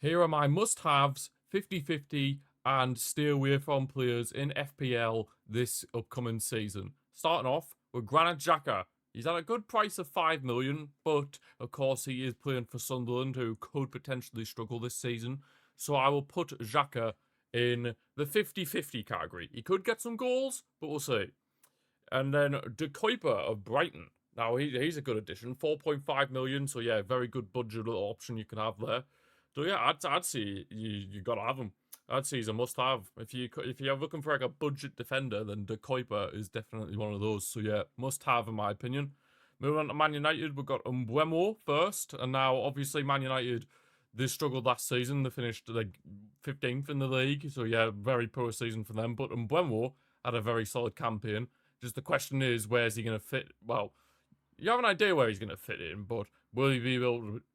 Here are my must-haves, 50-50, and stay away from players in FPL this upcoming season. Starting off with Granit Xhaka. He's at a good price of 5 million, but of course he is playing for Sunderland, who could potentially struggle this season. So I will put Xhaka in the 50-50 category. He could get some goals, but we'll see. And then De Kuyper of Brighton. Now, he's a good addition. 4.5 million, so yeah, very good budget option you can have there. So yeah, I'd say you got to have him. I'd say he's a must-have. If you're looking for like a budget defender, then De Kuyper is definitely one of those. So yeah, must-have in my opinion. Moving on to Man United, we've got Mbeumo first, and now obviously Man United, they struggled last season. They finished like 15th in the league, so yeah, very poor season for them. But Mbeumo had a very solid campaign. Just the question is, where's he going to fit? Well, you have an idea where he's going to fit in, but will he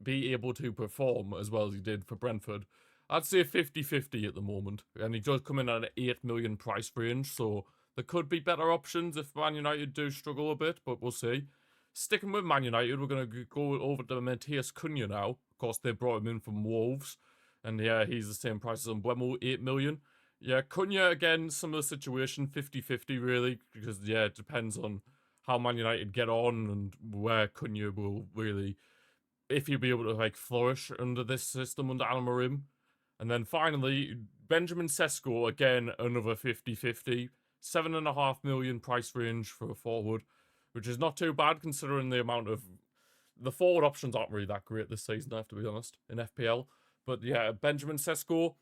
be able to perform as well as he did for Brentford? I'd say 50-50 at the moment, and he does come in at an 8 million price range, so there could be better options if Man United do struggle a bit, but we'll see. Sticking with Man United, we're going to go over to Matheus Cunha now. Of course, they brought him in from Wolves, and yeah, he's the same price as Mbeumo, 8 million. Yeah, Cunha, again, similar situation, 50-50 really, because yeah, it depends on how Man United get on and where Cunha will really, if he'll be able to like flourish under this system under Amorim. And then finally, Benjamin Sesko, again, another 50-50, 7.5 million price range for a forward, which is not too bad considering the amount of, the forward options aren't really that great this season, I have to be honest, in FPL. But yeah, Benjamin Sesko,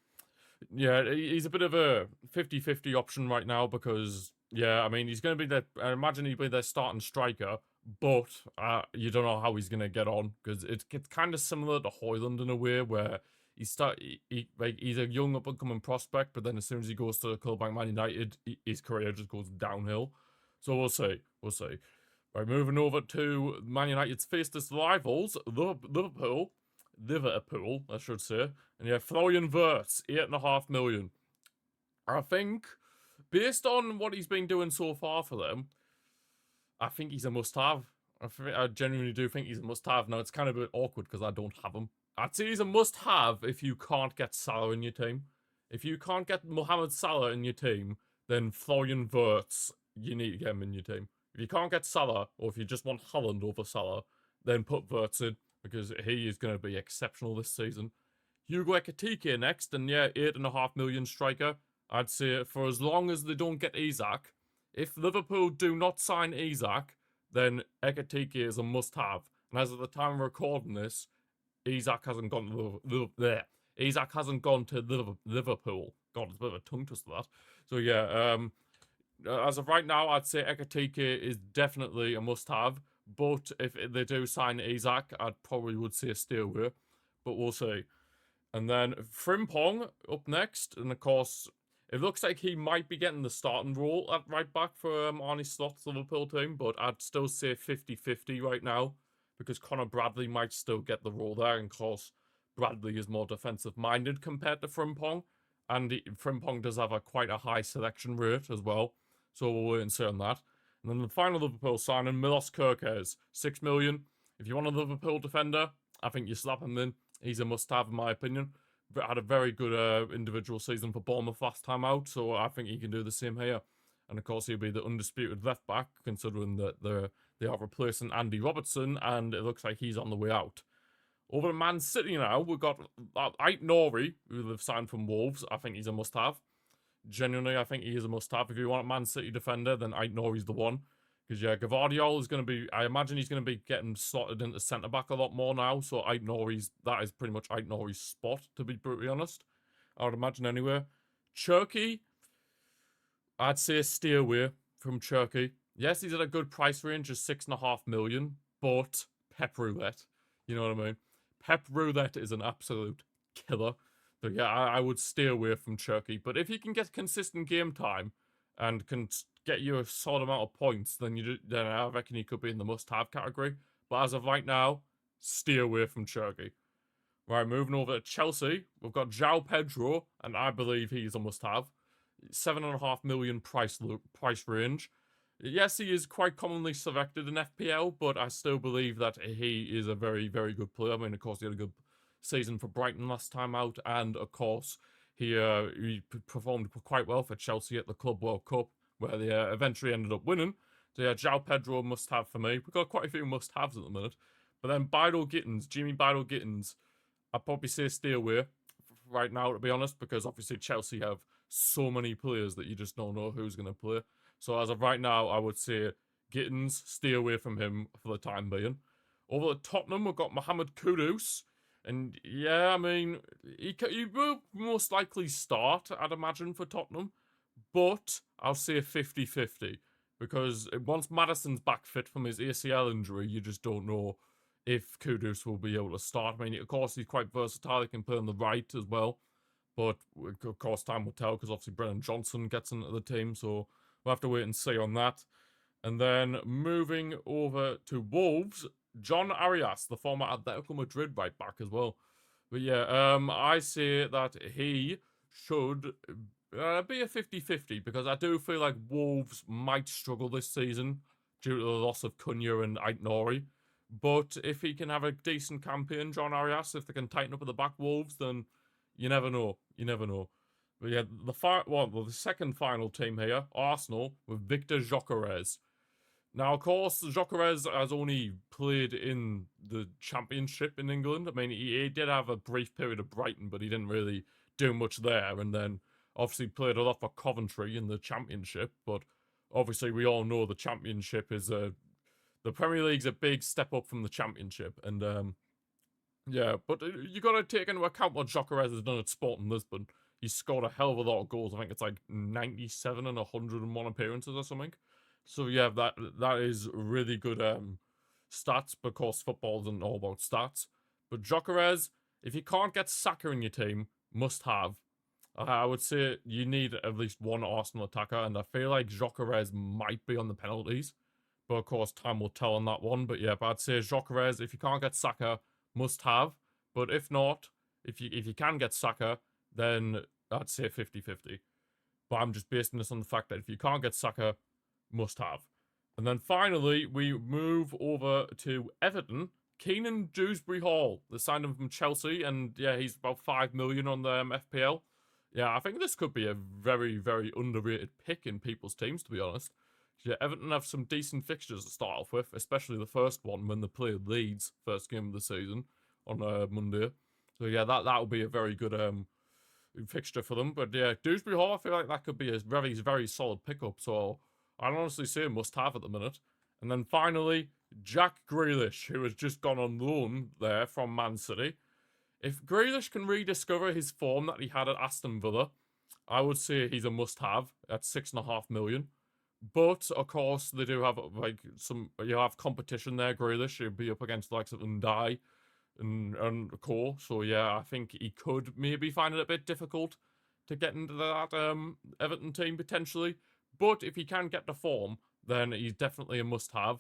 yeah, he's a bit of a 50-50 option right now because, yeah, I mean, he's going to be the, I imagine he'll be their starting striker, but you don't know how he's going to get on because it's kind of similar to Højlund in a way where he's a young up-and-coming prospect, but then as soon as he goes to a club like Man United, his career just goes downhill. So we'll see. We'll see. Right, moving over to Man United's fastest rivals, Liverpool, I should say. And yeah, Florian Wirtz, 8.5 million. I think, based on what he's been doing so far for them, I think he's a must-have. I genuinely do think he's a must-have. Now, it's kind of a bit awkward because I don't have him. I'd say he's a must-have if you can't get Salah in your team. If you can't get Mohamed Salah in your team, then Florian Wirtz, you need to get him in your team. If you can't get Salah, or if you just want Haaland over Salah, then put Wirtz in, because he is going to be exceptional this season. Hugo Ekitike next, and yeah, 8.5 million striker. I'd say for as long as they don't get Isak, if Liverpool do not sign Isak, then Ekitike is a must-have. And as of the time of recording this, Isak hasn't gone to Isak hasn't gone to Liverpool. God, it's a bit of a tongue twister that. So yeah, as of right now, I'd say Ekitike is definitely a must-have. But if they do sign Isak, I probably would say stay away. But we'll see. And then Frimpong up next. And of course, it looks like he might be getting the starting role at right back for Arne Slot's Liverpool team. But I'd still say 50-50 right now, because Conor Bradley might still get the role there. And of course, Bradley is more defensive-minded compared to Frimpong. And Frimpong does have quite a high selection rate as well. So we'll wait and see on that. And then the final Liverpool signing, Milos Kerkez, 6 million. If you want a Liverpool defender, I think you slap him in. He's a must-have in my opinion. But had a very good individual season for Bournemouth last time out, so I think he can do the same here. And of course, he'll be the undisputed left back, considering that they are replacing Andy Robertson, and it looks like he's on the way out. Over to Man City now, we've got Ait-Nouri, who they've signed from Wolves. I think he's a must-have. Genuinely, I think he is a must-have. If you want a Man City defender, then Ait-Nouri's the one. Because, yeah, Gvardiol is going to be... I imagine he's going to be getting slotted into centre-back a lot more now. So, that is pretty much Ait-Nouri's spot, to be brutally honest. I would imagine anyway. Cherki, I'd say stay away from Cherki. Yes, he's at a good price range of 6.5 million. But Pep Roulette. You know what I mean? Pep Roulette is an absolute killer. So yeah, I would stay away from Cherki. But if you can get consistent game time and can get you a solid amount of points, then I reckon he could be in the must-have category. But as of right now, stay away from Cherki. Right, moving over to Chelsea, we've got João Pedro, and I believe he's a must-have. 7.5 million price range. Yes, he is quite commonly selected in FPL, but I still believe that he is a very, very good player. I mean, of course, he had a good season for Brighton last time out, and of course he performed quite well for Chelsea at the Club World Cup, where they eventually ended up winning. So yeah, João Pedro must have for me. We've got quite a few must haves at the minute, but then Jimmy Bidal Gittins, I'd probably say stay away right now, to be honest, because obviously Chelsea have so many players that you just don't know who's going to play. So as of right now, I would say Gittins, stay away from him for the time being. Over at Tottenham, we've got Mohamed Kudus. And yeah, I mean, he will most likely start, I'd imagine, for Tottenham. But I'll say 50-50. Because once Maddison's back fit from his ACL injury, you just don't know if Kudus will be able to start. I mean, of course, he's quite versatile. He can play on the right as well. But, of course, time will tell, because obviously Brennan Johnson gets into the team. So we'll have to wait and see on that. And then moving over to Wolves, John Arias, the former Atletico Madrid right back as well. But yeah, I say that he should be a 50-50, because I do feel like Wolves might struggle this season due to the loss of Cunha and Aït-Nouri. But if he can have a decent campaign, John Arias, if they can tighten up at the back, Wolves, then you never know. You never know. But yeah, the second final team here, Arsenal, with Victor Gyökeres. Now, of course, Gyökeres has only played in the Championship in England. I mean, he did have a brief period at Brighton, but he didn't really do much there. And then, obviously, played a lot for Coventry in the Championship. But obviously, we all know the Championship is the Premier League's a big step up from the Championship. And yeah, but you got to take into account what Gyökeres has done at Sporting Lisbon. He's scored a hell of a lot of goals. I think it's like 97 and 101 appearances or something. So yeah, that is really good stats, because football isn't all about stats. But Gyökeres, if you can't get Saka in your team, must have. I would say you need at least one Arsenal attacker, and I feel like Gyökeres might be on the penalties. But of course, time will tell on that one. But yeah, I'd say Gyökeres, if you can't get Saka, must have. But if not, if you can get Saka, then I'd say 50-50. But I'm just basing this on the fact that if you can't get Saka, must have. And then finally, we move over to Everton. Keenan Dewsbury-Hall. They signed him from Chelsea, and yeah, he's about 5 million on the FPL. Yeah, I think this could be a very, very underrated pick in people's teams, to be honest. Yeah, Everton have some decent fixtures to start off with, especially the first one when they play Leeds, first game of the season, on Monday. So yeah, that'll be a very good fixture for them. But yeah, Dewsbury-Hall, I feel like that could be a very, very solid pickup. So I'd honestly say must-have at the minute. And then finally, Jack Grealish, who has just gone on loan there from Man City. If Grealish can rediscover his form that he had at Aston Villa, I would say he's a must-have at 6.5 million. But, of course, they do have, like, you have competition there, Grealish. He'll be up against the likes of Ndiaye and co. So, yeah, I think he could maybe find it a bit difficult to get into that Everton team, potentially. But if he can get the form, then he's definitely a must-have.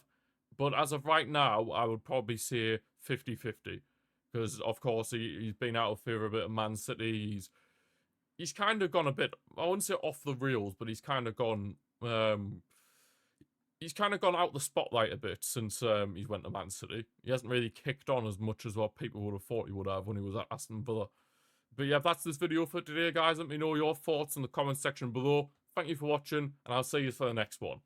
But as of right now, I would probably say 50-50. Because, of course, he's been out of favour a bit of Man City. He's kind of gone a bit, I wouldn't say off the rails, but he's kind of gone out the spotlight a bit since he's went to Man City. He hasn't really kicked on as much as what people would have thought he would have when he was at Aston Villa. But yeah, that's this video for today, guys. Let me know your thoughts in the comment section below. Thank you for watching, and I'll see you for the next one.